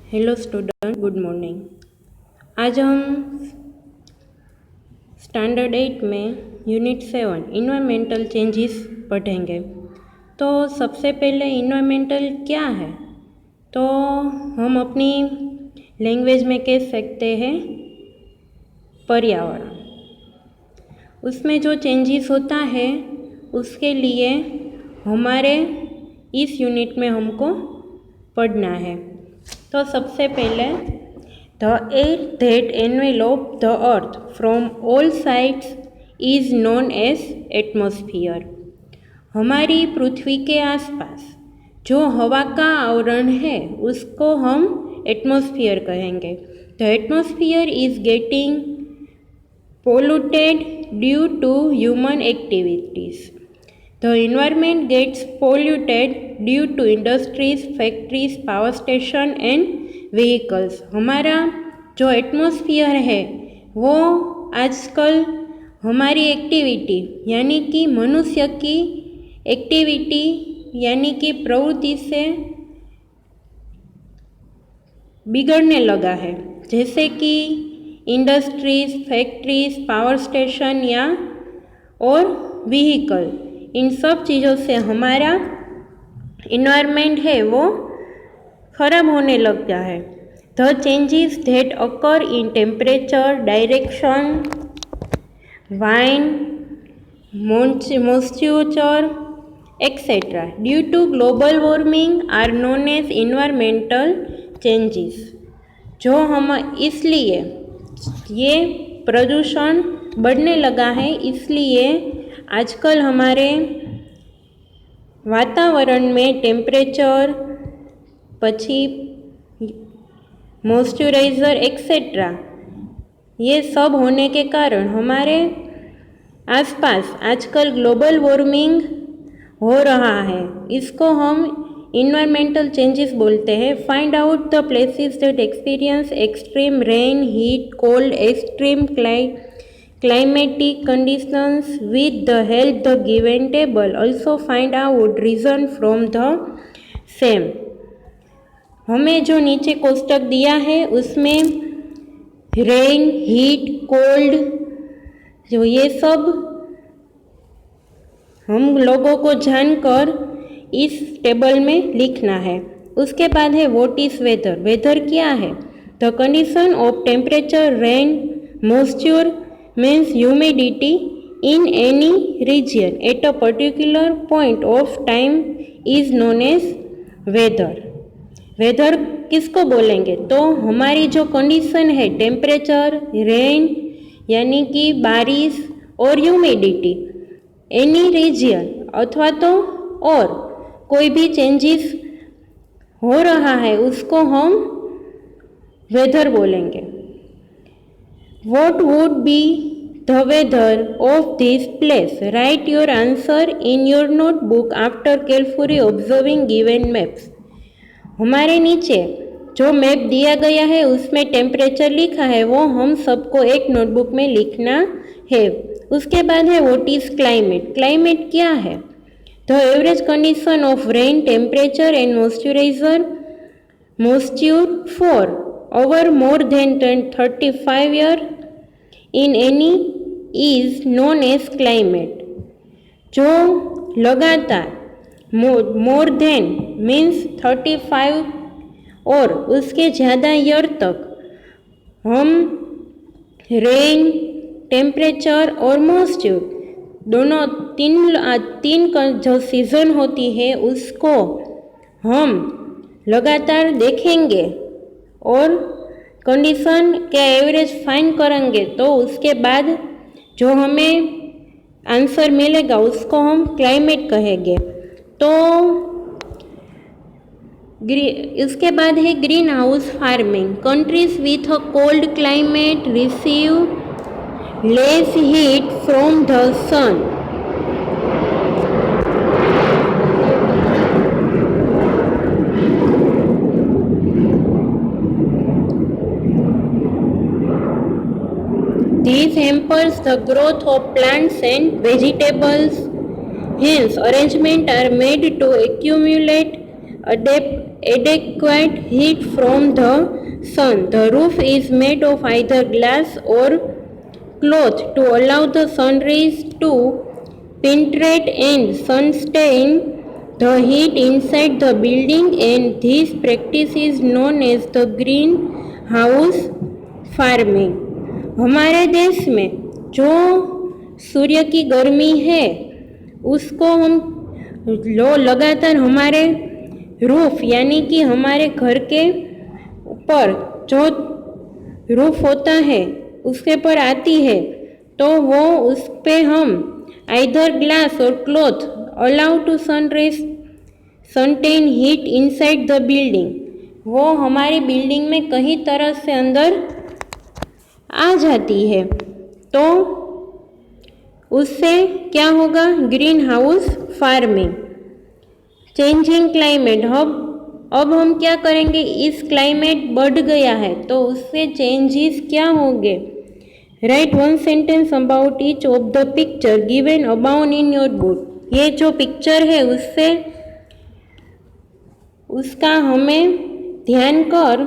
Hello student, good morning. आज हम standard 8 में यूनिट 7 इन्वायरमेंटल चेंजेस पढ़ेंगे। तो सबसे पहले इन्वायरमेंटल क्या है, तो हम अपनी लैंग्वेज में कह सकते हैं पर्यावरण। उसमें जो चेंजेस होता है उसके लिए हमारे इस यूनिट में हमको पढ़ना है। तो सबसे पहले the air that envelope the earth from all sides is known as atmosphere. हमारी पृथ्वी के आसपास जो हवा का आवरण है उसको हम एटमॉस्फियर कहेंगे। The atmosphere is getting polluted due to human activities. The environment gets polluted due to industries, factories, power station and vehicles. हमारा जो एटमॉस्फियर है वो आजकल हमारी एक्टिविटी यानी कि मनुष्य की एक्टिविटी यानी कि प्रवृत्ति से बिगड़ने लगा है, जैसे कि इंडस्ट्रीज, फैक्ट्रीज, पावर स्टेशन या और व्हीकल। इन सब चीज़ों से हमारा इन्वायरमेंट है वो खराब होने लगता है। The changes that occur in temperature, direction, wind, moisture etcetera due to global warming are known as environmental changes. जो हम इसलिए ये प्रदूषण बढ़ने लगा है, इसलिए आजकल हमारे वातावरण में टेम्परेचर, पछी मॉइस्चराइज़र एक्सेट्रा ये सब होने के कारण हमारे आसपास आजकल ग्लोबल वार्मिंग हो रहा है। इसको हम इन्वायरमेंटल चेंजेस बोलते हैं। Find out the places that experience extreme rain, heat, cold, extreme climatic conditions with the help the given table. Also find out reason from the same. हमें जो नीचे कोष्टक दिया है उसमें रेन, हीट, कोल्ड जो ये सब हम लोगों को जानकर इस टेबल में लिखना है। उसके बाद है व्हाट इज वेदर। वेदर क्या है? The condition of temperature, rain, moisture means humidity in any region at a particular point of time is known as weather. Weather किसको बोलेंगे? तो हमारी जो कंडीशन है टेम्परेचर, रेन यानी कि बारिश और ह्यूमिडिटी एनी रीजन अथवा तो और कोई भी चेंजेस हो रहा है उसको हम वेदर बोलेंगे। What would be the weather of this place? Write your answer in your notebook after carefully observing given maps. हमारे नीचे जो मैप दिया गया है उसमें टेम्परेचर लिखा है, वो हम सबको एक नोटबुक में लिखना है। उसके बाद है व्हाट इज क्लाइमेट। क्लाइमेट क्या है? The average condition of rain, temperature and moisture for over more than 35 year in any is known as climate. जो लगातार मोर देन मीन्स 35 और उसके ज़्यादा ईयर तक हम रेन, टेम्परेचर और मॉइस्चर दोनों तीन जो सीज़न होती है उसको हम लगातार देखेंगे और कंडीशन के एवरेज फाइंड करेंगे, तो उसके बाद जो हमें आंसर मिलेगा उसको हम क्लाइमेट कहेंगे। तो इसके बाद है green house farming. Countries with a cold climate receive less heat from the sun. This hampers the growth of plants and vegetables. Hence, arrangements are made to accumulate adequate heat from the sun. The roof is made of either glass or cloth to allow the sun rays to penetrate and sustain the heat inside the building, and this practice is known as the greenhouse farming. हमारे देश में जो सूर्य की गर्मी है उसको हम लगातार हमारे रूफ यानी कि हमारे घर के ऊपर जो रूफ होता है उसके पर आती है, तो वो उस पे हम आइदर ग्लास और cloth allow to sunrise suntan heat inside the building, वो हमारी बिल्डिंग में कहीं तरह से अंदर आ जाती है। तो उससे क्या होगा? Green house farming. Changing climate, अब हम क्या करेंगे? इस क्लाइमेट बढ़ गया है तो उससे चेंजेस क्या होंगे? Right one sentence about each of the picture given about in your book. ये जो पिक्चर है उससे उसका हमें ध्यान कर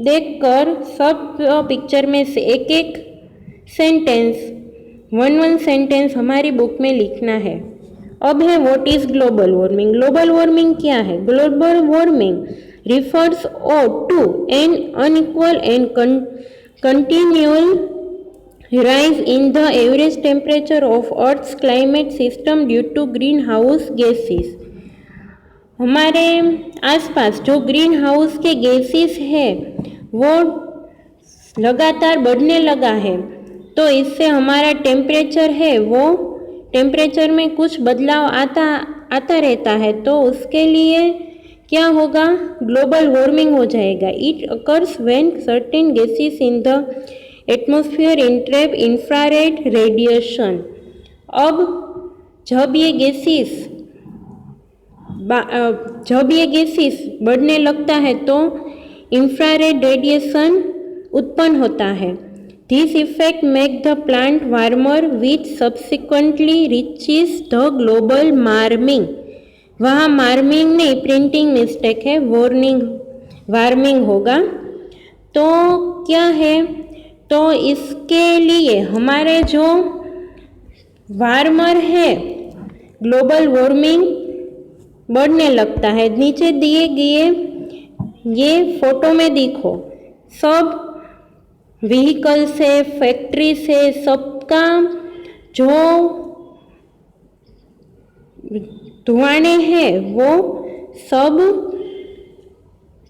देखकर सब पिक्चर में से एक एक सेंटेंस वन सेंटेंस हमारी बुक में लिखना है। अब है what is global warming. Global warming क्या है? Global warming refers to an unequal and continual rise in the average temperature of Earth's climate system due to greenhouse gases। हमारे आसपास जो ग्रीन हाउस के गैसेस है वो लगातार बढ़ने लगा है, तो इससे हमारा टेम्परेचर है वो टेम्परेचर में कुछ बदलाव आता रहता है, तो उसके लिए क्या होगा? ग्लोबल वार्मिंग हो जाएगा। It occurs when certain gases in the atmosphere entrap infrared radiation. अब जब ये गैसेस बढ़ने लगता है तो इंफ्रारेड रेडिएशन उत्पन्न होता है। This effect make the plant warmer which subsequently reaches the global warming. वहाँ वार्मिंग नहीं, प्रिंटिंग मिस्टेक है, वार्मिंग होगा। तो क्या है? तो इसके लिए हमारे जो वार्मर है ग्लोबल वार्मिंग बढ़ने लगता है। नीचे दिए गए ये फोटो में देखो, सब व्हीकल से, फैक्ट्री से, सबका जो धुआं है वो सब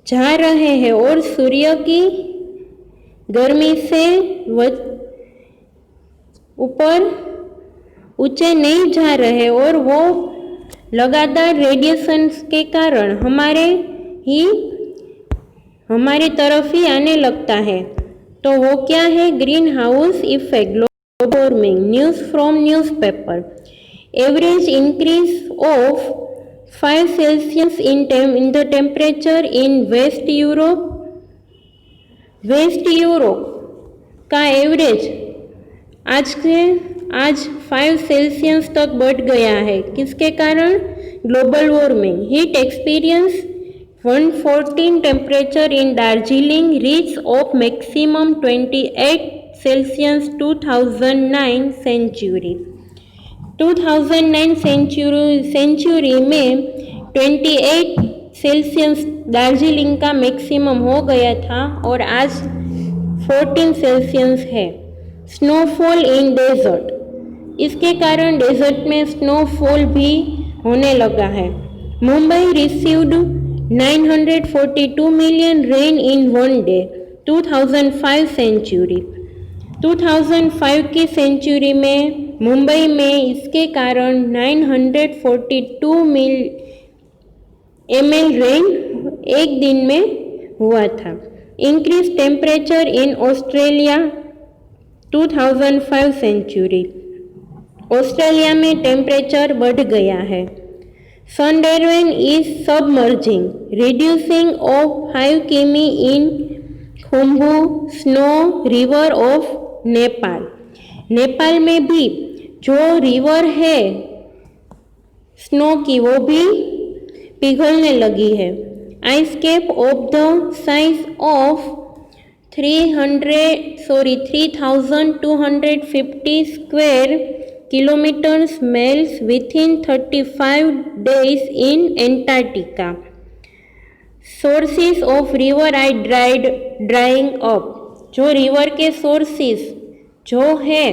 जा रहे हैं और सूर्य की गर्मी से ऊपर ऊंचे नहीं जा रहे और वो लगातार रेडिएशन के कारण हमारी तरफ ही आने लगता है। तो वो क्या है? Green house effect, global warming. News from newspaper. Average increase of 5 Celsius in the temperature in west Europe का एवरेज आज 5 सेल्सियस तक बढ़ गया है। किसके कारण? Global warming. Heat experience 114 temperature in Darjeeling reach of maximum 28 Celsius 2009 century. 2009 century में 28 Celsius Darjeeling का मैक्सिमम हो गया था और आज 14 सेल्सियस है। स्नोफॉल इन डेजर्ट, इसके कारण डेजर्ट में स्नोफॉल भी होने लगा है। Mumbai received 942 million rain in one day 2005 century. 2005 की सेंचुरी में मुंबई में इसके कारण 942 ml रेन एक दिन में हुआ था। Increase temperature in Australia 2005 century. Australia में टेम्परेचर बढ़ गया है। Sundarban is submerging, reducing of 5 km in Khumbu Snow River of Nepal. Nepal में भी जो रिवर है स्नो की वो भी पिघलने लगी है। Ice cap of the size of 3,250 square kilometers melts within 35 days in Antarctica. Sources of river are drying up. जो रिवर के सोर्सेस जो है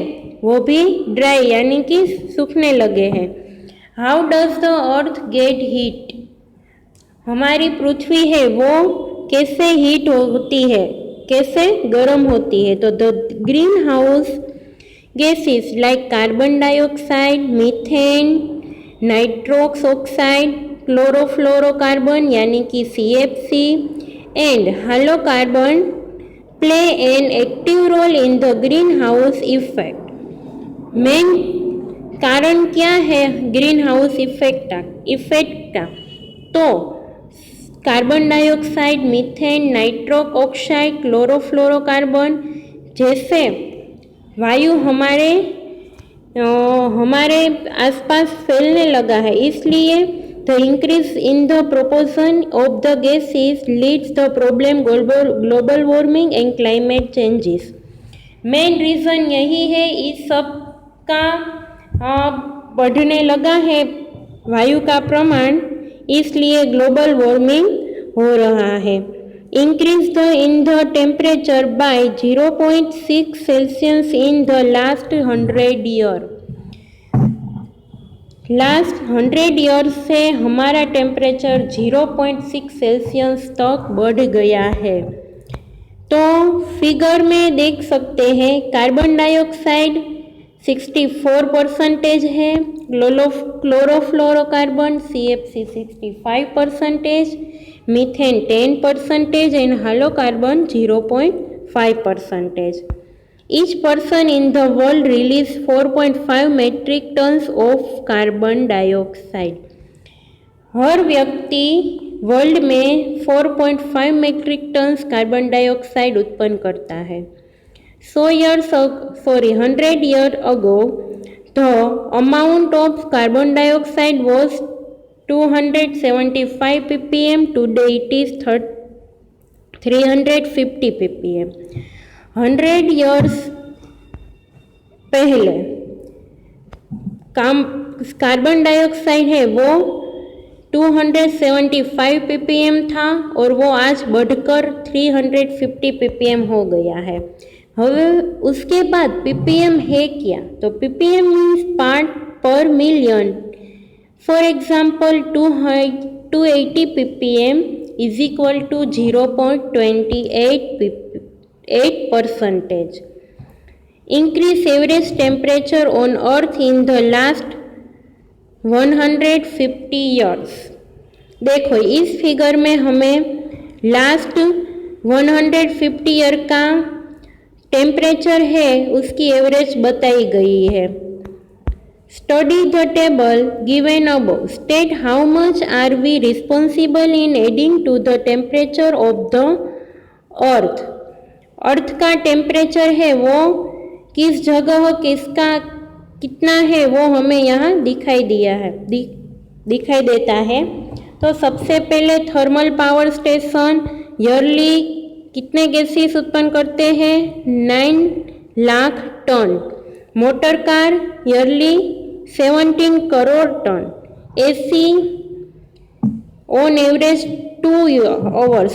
वो भी ड्राई यानी कि सूखने लगे हैं. How does the earth get heat? हमारी पृथ्वी है वो कैसे हीट होती है, कैसे गर्म होती है? तो the green house gases like carbon dioxide, methane, nitrous oxide, chlorofluorocarbon यानी कि CFC and hydrocarbon play an active role in the green house effect. Main कारण क्या है ग्रीन हाउस इफेक्ट का? तो carbon dioxide, methane, nitrous oxide, chlorofluorocarbon जैसे वायु हमारे आसपास फैलने लगा है, इसलिए the increase in the proportion of the gases leads the problem global warming and climate changes. Main reason यही है, इस सब का बढ़ने लगा है वायु का प्रमाण, इसलिए ग्लोबल वार्मिंग हो रहा है. Increase the in the temperature by 0.6 Celsius in the last 100 year. Last 100 year से हमारा टेम्परेचर 0.6 सेल्सियस तक बढ़ गया है. तो फिगर में देख सकते हैं कार्बन डाइऑक्साइड 64% है, chlorofluorocarbon CFC 65%, methane 10% and hydrocarbon 0.5%. Each person in the world release 4.5 metric tons of carbon dioxide. हर व्यक्ति वर्ल्ड में 4.5 मेट्रिक टन्स कार्बन डाइऑक्साइड उत्पन्न करता है. 100 years ago, the amount of carbon dioxide was 275 ppm. Today it is 350 ppm. 100 years पहले carbon dioxide है वो 275 ppm था और वो आज बढ़कर 350 ppm हो गया है. હવે उसके बाद ppm है क्या? तो ppm means part per million. For example 280 ppm is equal to 0.28%. Increase average temperature on earth in the last 150 years. देखो इस फिगर में हमें लास्ट 150 ईयर का टेम्परेचर है उसकी एवरेज बताई गई है. Study the table given above. State how much are we responsible in adding to the temperature of the earth. Earth का टेम्परेचर है वो किस जगह किसका कितना है वो हमें यहाँ दिखाई देता है. तो सबसे पहले थर्मल पावर स्टेशन ईयरली कितने गैसेस उत्पन्न करते हैं? 9 lakh ton. Motor car yearly 17 crore ton. AC on average 2 hours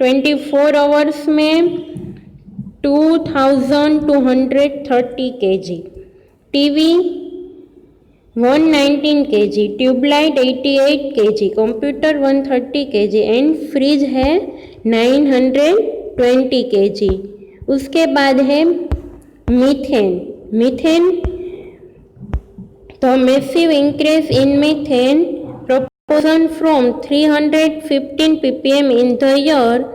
24 hours में 2230 kg. TV 119 kg, tube light 88 kg, computer 130 kg and fridge है 920 kg. उसके बाद है मीथेन तो massive increase in methane proportion from 315 ppm in the year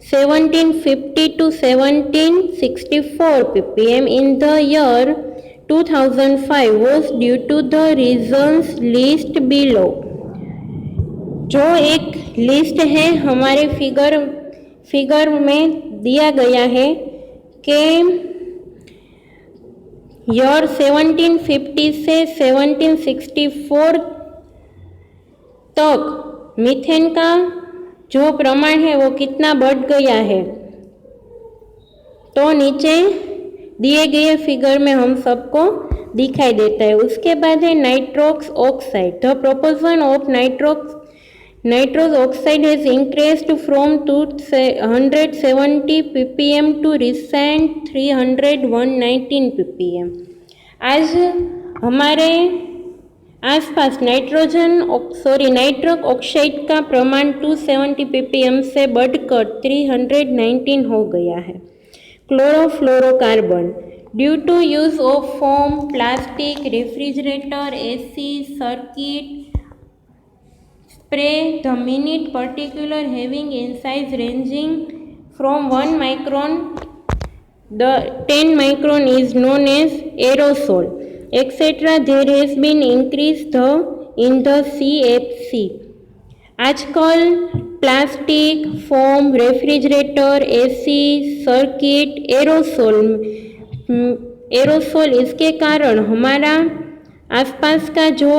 1750 to 1764 ppm in the year 2005 was due to the reasons list below. जो एक list है हमारे figure में दिया गया है कि ईयर 1750 से 1764 तक मीथेन का जो प्रमाण है वो कितना बढ़ गया है, तो नीचे दिए गए फिगर में हम सबको दिखाई देता है। उसके बाद है nitrous oxide. The proportion of nitrous oxide has increased from 270 ppm to recent 319 ppm। आज हमारे आसपास नाइट्रक ऑक्साइड का प्रमाण 270 ppm से बढ़कर 319 हो गया है। Chlorofluorocarbon due to use of foam, plastic, refrigerator, AC, circuit, spray the minute particular having in size ranging from 1 micron the 10 micron is known as aerosol, etc. There has been increase in the CFC. आजकल plastic, foam, refrigerator, AC, circuit, aerosol इसके कारण हमारा आसपास का जो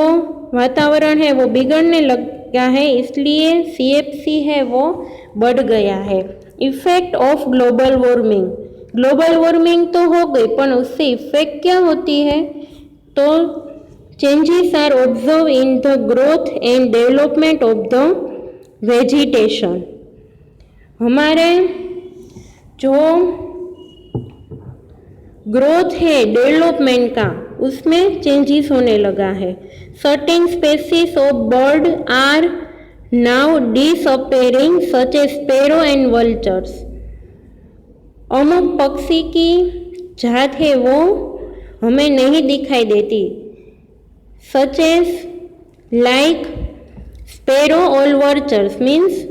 वातावरण है वो बिगड़ने लगा है, इसलिए CFC है वो बढ़ गया है। इफेक्ट ऑफ ग्लोबल वार्मिंग तो हो गई, पर उससे इफेक्ट क्या होती है, तो changes are observe in the growth and development of the vegetation. हमारे जो ग्रोथ है डेवलपमेंट का, उसमें चेंजेस होने लगा है। Certain species of bird are now disappearing such as sparrow and vultures. अमुक पक्षी की जात है वो हमें नहीं दिखाई देती, सच एज लाइक स्पैरो और वल्चर्स मीन्स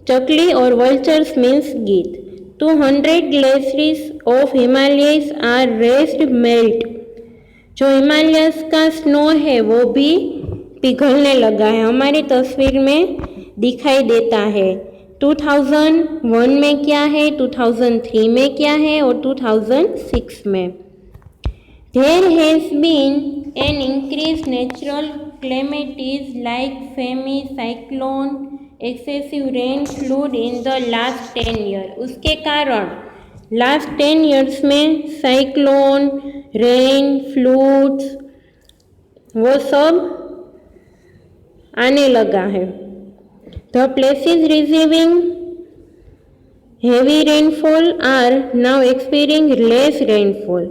चकली और वल्चर्स मीन्स गीत। 200 glaciers of Himalayas are raised melt. जो हिमालयस का स्नो है वो भी पिघलने लगा है, हमारी तस्वीर में दिखाई देता है। 2001 में क्या है, 2003 में क्या है और 2006 में। There has been an increased natural calamities like famine, cyclone, excessive rain, flood in the last 10 years। उसके कारण लास्ट 10 years में साइक्लोन, रेन, फ्लूड्स वो सब आने लगा है। The places receiving heavy rainfall are now experiencing less rainfall.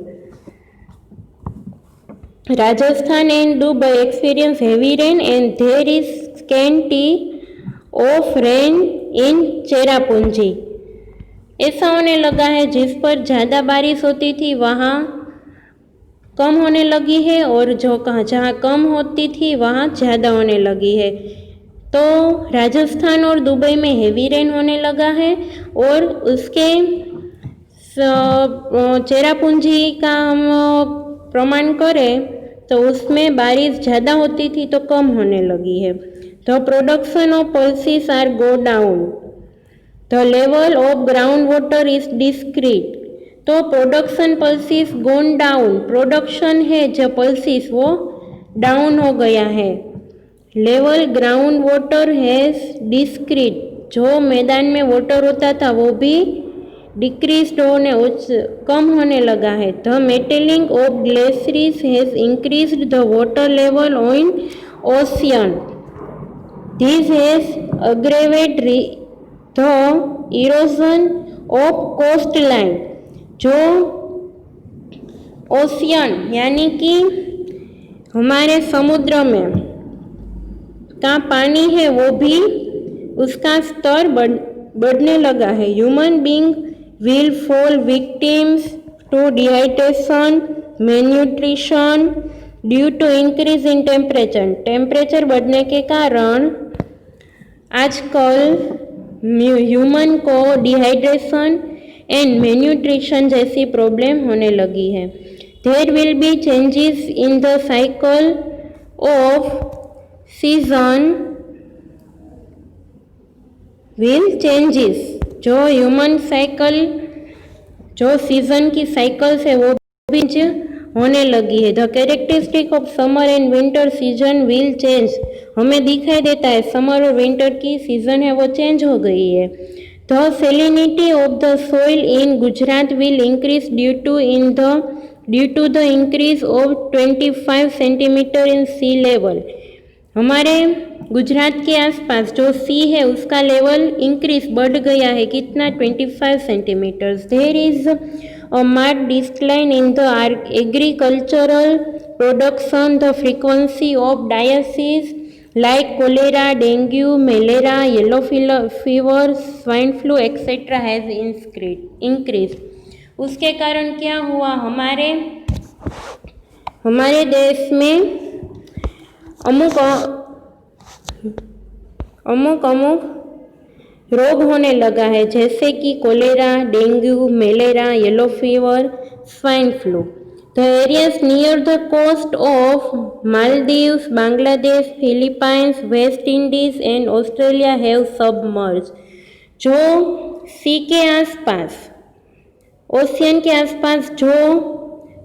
Rajasthan and Dubai experience heavy rain and there is scanty of rain in Cherrapunji. ऐसा होने लगा है जिस पर ज़्यादा बारिश होती थी वहाँ कम होने लगी है, और जहाँ कम होती थी वहाँ ज़्यादा होने लगी है। तो राजस्थान और दुबई में हेवी रेन होने लगा है, और उसके चेरापूंजी का हम प्रमाण करें तो उसमें बारिश ज़्यादा होती थी तो कम होने लगी है। The production of pulses are go down, the level of ground water is discrete. तो production pulses gone down, production है जो पल्सीज वो डाउन हो गया है। Level ground water has discrete, जो मैदान में वाटर होता था वो भी डिक्रीज्ड होने कम होने लगा है। The melting of glaciers has increased the water level in ocean, this has aggravated the erosion of coastline. जो ओशियन यानी कि हमारे समुद्र में का पानी है वो भी उसका स्तर बढ़ने लगा है। Human being will fall victims to dehydration, malnutrition due to increase in temperature। Temperature बढ़ने के कारण आजकल ह्यूमन को डिहाइड्रेशन एंड malnutrition जैसी प्रॉब्लम होने लगी है। There will be changes in the cycle of season will changes। जो ह्यूमन साइकिल, जो सीजन की साइकिल्स है वो भी होने लगी है। The characteristic of summer and winter season will change, हमें दिखाई देता है समर और विंटर की सीजन है वो चेंज हो गई है। The salinity of the soil in Gujarat will increase due to the increase of 25 centimetre in sea level, हमारे गुजरात के आसपास जो सी है उसका लेवल इंक्रीज बढ़ गया है, कितना 25 centimetre. There is a mark decline in the agricultural production, the frequency of diseases like cholera, dengue, malaria, yellow fever, swine flu etcetera has increase. उसके कारण क्या हुआ, हमारे देश में अमुक रोग होने लगा है, जैसे कि cholera, dengue, malaria, yellow fever, swine flu. The areas near the coast of Maldives, Bangladesh, Philippines, West Indies and Australia have submerge, जो सी के आसपास, ओशियन के आसपास जो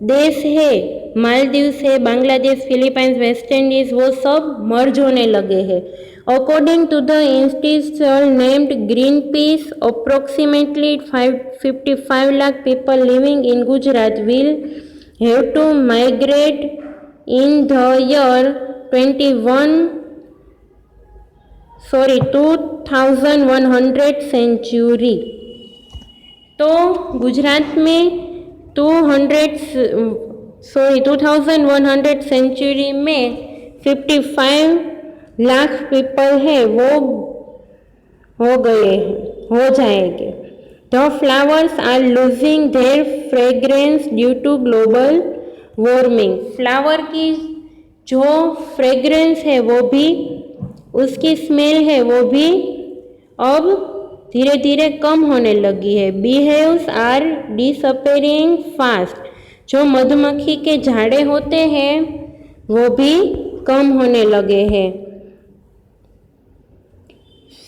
देश है, मालदीव्स है, बांग्लादेश, फिलीपाइंस, वेस्ट इंडीज, वो सब मर्ज होने लगे हैं। According to the institute named Greenpeace, approximately 55 lakh people living in Gujarat will have to migrate in the year 2100 century. तो गुजरात में 2100 सेंचुरी में 55 लाख पीपल है वो हो जाएंगे। The flowers are losing their fragrance due to global warming, flower की जो fragrance है वो भी, उसकी स्मेल है वो भी अब धीरे धीरे कम होने लगी है। बीहेव्स आर डिसअपेयरिंग फास्ट, जो मधुमक्खी के झाड़े होते हैं वो भी कम होने लगे हैं।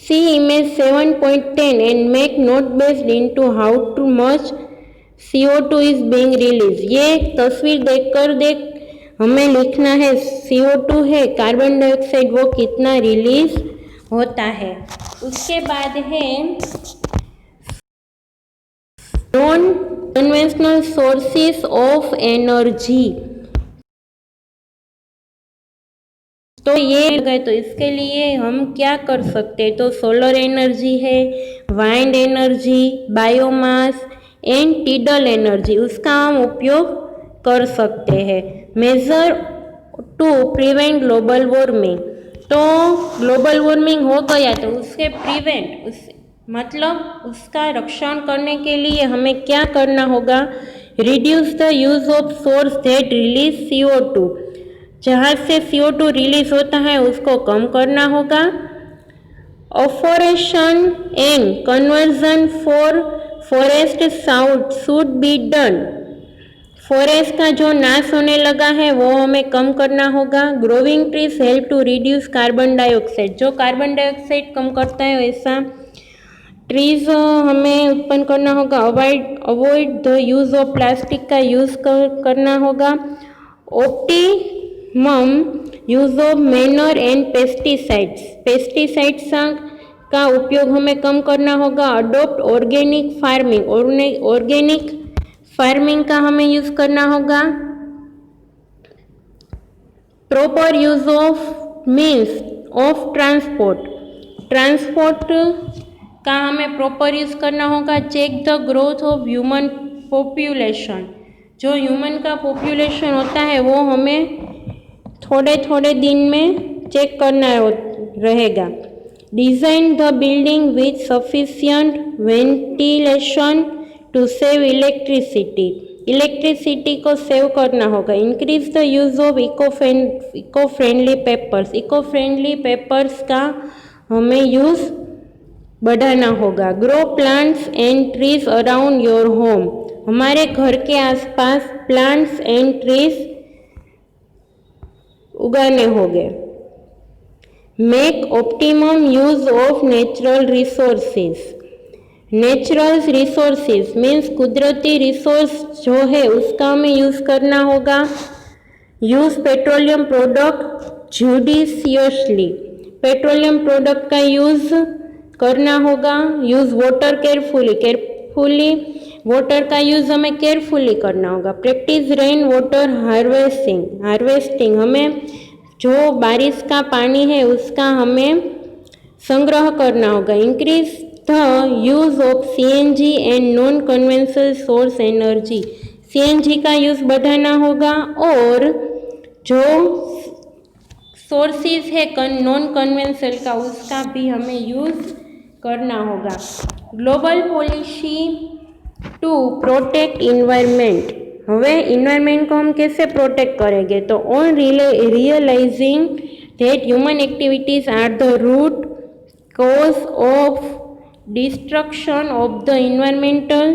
See image 7.10 and make note based into how to much CO2 is being release. ये तस्वीर हमें लिखना है CO2 है, कार्बन डाइऑक्साइड, वो कितना रिलीज होता है। उसके बाद है non conventional sources of energy, तो ये गए, तो इसके लिए हम क्या कर सकते हैं, तो सोलर एनर्जी है, wind energy, biomass and tidal energy, उसका हम उपयोग कर सकते हैं। Measure to prevent global warming, तो ग्लोबल वार्मिंग हो गया तो उसके मतलब उसका रक्षण करने के लिए हमें क्या करना होगा, reduce the use of source that release CO2, जहाँ से CO2 रिलीज होता है उसको कम करना होगा। Afforestation and conversion for forest should be done, forest का जो नाश होने लगा है वो हमें कम करना होगा। Growing trees help to reduce carbon dioxide, जो कार्बन डाइऑक्साइड कम करता है वैसा ट्रीज हमें उत्पन्न करना होगा। Avoid the use of plastic का यूज करना होगा। Optimum use of manure and pesticides का उपयोग हमें कम करना होगा। अडोप्ट ऑर्गेनिक फार्मिंग का हमें यूज करना होगा। Proper use of means of transport का हमें प्रॉपर यूज करना होगा। Check the growth of human population, जो ह्यूमन का पॉपुलेशन होता है वो हमें थोड़े दिन में चेक करना रहेगा। Design the building with sufficient ventilation to save electricity को सेव करना होगा। Increase the use of eco friendly papers का हमें यूज बढ़ाना होगा। Grow plants and trees around your home, हमारे घर के आसपास प्लांट्स एंड ट्रीज उगाने होंगे। Make optimum use of natural resources, natural resources means कुदरती रिसोर्स जो है उसका हमें यूज़ करना होगा। Use petroleum product judiciously, petroleum product का यूज़ करना होगा। यूज़ वाटर केयरफुली, वाटर का यूज़ हमें केयरफुली करना होगा। प्रैक्टिस रेन वाटर हार्वेस्टिंग, हमें जो बारिश का पानी है उसका हमें संग्रह करना होगा। Increase the use of CNG and non conventional source energy, CNG का यूज़ बढ़ाना होगा और जो सोर्सेज है नॉन कन्वेंशनल का उसका भी हमें यूज़ करना होगा। Global policy to protect environment, हमें इन्वायरमेंट को हम कैसे प्रोटेक्ट करेंगे, तो on realising that human activities are the root cause of destruction of the environmental,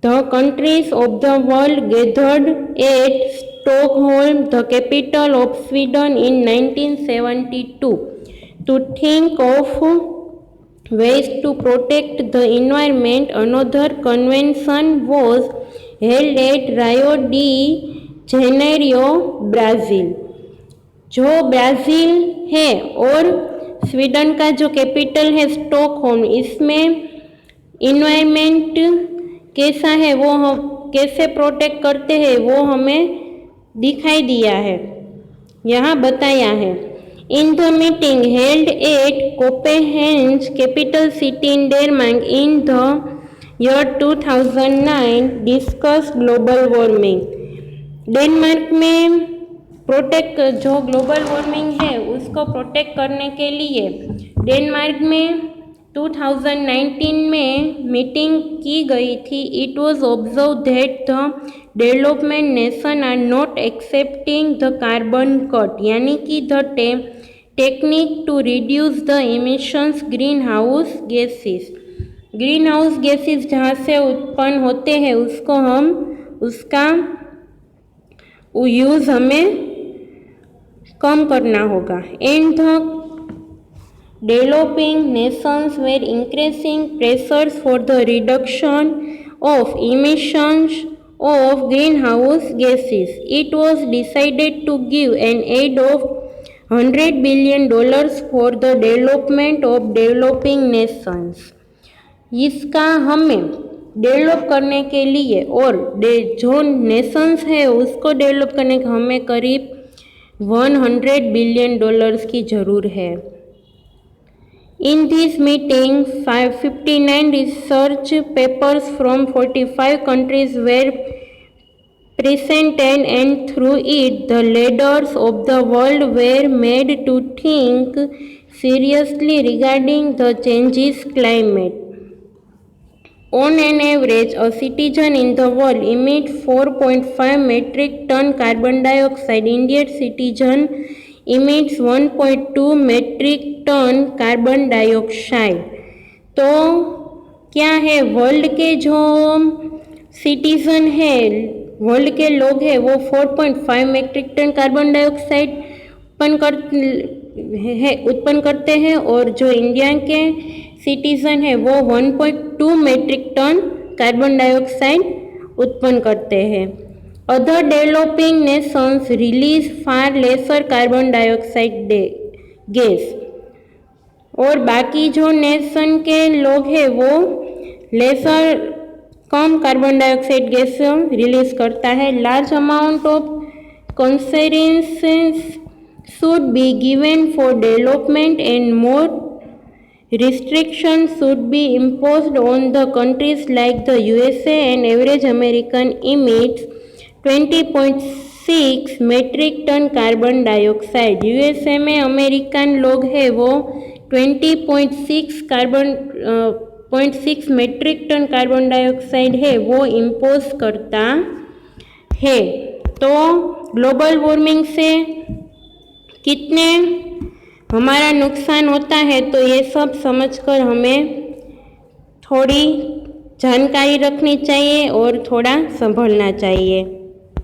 the countries of the world gathered at Stockholm, the capital of Sweden, in 1972 to think of ways to protect the environment. Another convention was held at Rio de Janeiro, Brazil, जो Brazil है, और Sweden का जो capital है Stockholm, इसमें environment कैसा है वो हम कैसे प्रोटेक्ट करते हैं वो हमें दिखाई दिया है, यहाँ बताया है। In the meeting held at Copenhagen capital city in Denmark in the year 2009 discuss global warming, Denmark में प्रोटेक्ट जो ग्लोबल वार्मिंग है उसको प्रोटेक्ट करने के लिए डेनमार्क में 2019 में मीटिंग की गई थी। It was observe that the development nation are not accepting the carbon cut, यानी कि the technique to reduce the emissions green house gases, green house gases जहाँ से उत्पन्न होते हैं उसको हम उसका यूज़ हमें कम करना होगा। And the developing nations were increasing pressures for the reduction of emissions of greenhouse gases. It was decided to give an aid of $100 billion for the development of developing nations. इसका हमें develop करने के लिए और जो Nations है उसको develop करने के हमें करीब $100 बिलियन की ज़रूर है। In this meeting, 59 research papers from 45 countries were presented, and through it, the leaders of the world were made to think seriously regarding the changing climate. On an average, a citizen in the world emits 4.5 metric ton carbon dioxide. Indian citizen emits 1.2 metric ton carbon dioxide. तो क्या है, world के जो citizen है, world के लोग हैं वो 4.5 मेट्रिक टन कार्बन डाइऑक्साइड उत्पन्न करते हैं, और जो इंडिया के सिटीजन है वो 1.2 मेट्रिक टन कार्बन डाइऑक्साइड उत्पन्न करते हैं। Other developing nations release far lesser carbon dioxide gas, और बाकी जो नेशन के लोग हैं वो लेसर कम कार्बन डाइऑक्साइड गैस रिलीज करता है। Large amount of consideration should be given for development and more restriction should be imposed on the countries like the USA, and average American emits 20.6 metric ton carbon dioxide. USA में American लोग हैं वो 20.6 metric ton carbon dioxide है वो impose करता है। तो global warming से कितने हमारा नुकसान होता है, तो ये सब समझकर हमें थोड़ी जानकारी रखनी चाहिए और थोड़ा संभलना चाहिए।